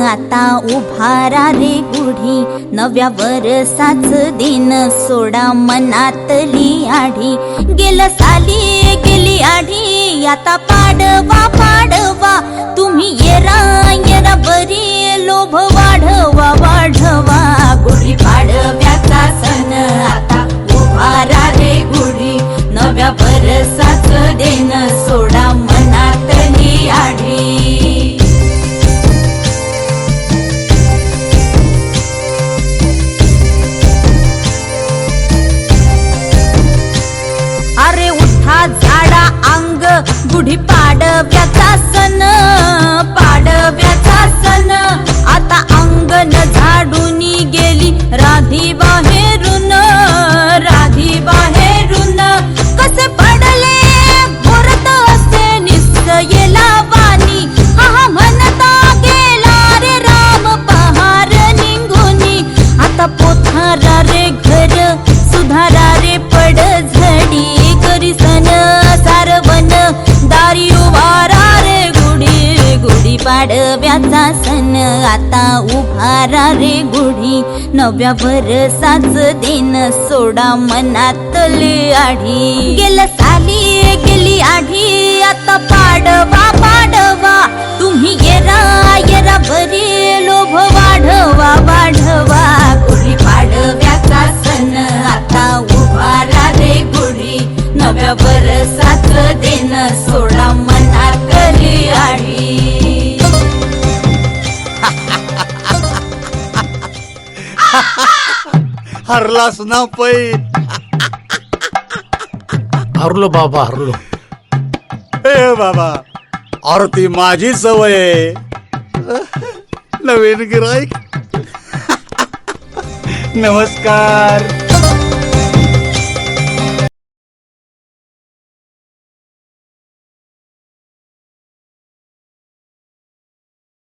आता उभारा रे गुढी, नव्या वर्षाच दिन सोडा मनातली आढी. गेलं साली गेली आढी, आता पाडवा पाडवा तुम्ही येरा येरा बरी, लोभ वाढवा वाढवा. गुढी पाडव्याचा सण आता उभारा रे गुढी, नव्या वर्षाच दिन सोडा मनातली आढी. अरे उठा झाडा अंग, गुढी पाडव्याचा सण, पाडव्याचा सण. आता अंगण झाडून गेली राधी बाहेरून, राधी बाहेरून. कसे पडले भरत असे निश्चयला वाणी, हा म्हणता गेला रे राम पहार निघूनी. आता पोथारा रे घर सुधारा रे पड झडी, करी सन सारवन दारी उभारा रे गुढी. गुढी पाडव्याचा सण आता उभारा रे गुढी, नव्या वर्षाच दिन सोडा मनातली आढी. गेलं साली गेली आढी, आता पाडवा पाडवा तुम्ही येरा येरा बरी, लोभ वाढवा वाढवा. गुढी पाडव्याचा सण आता उभारा रे गुढी, नव्या वर्षाच दिन सोडा मनातली आढी. हरलास ना पै. हरलो बाबा हरलो. ए बाबा, आरती माझी सवय आहे. नवीन गिराईक. नमस्कार.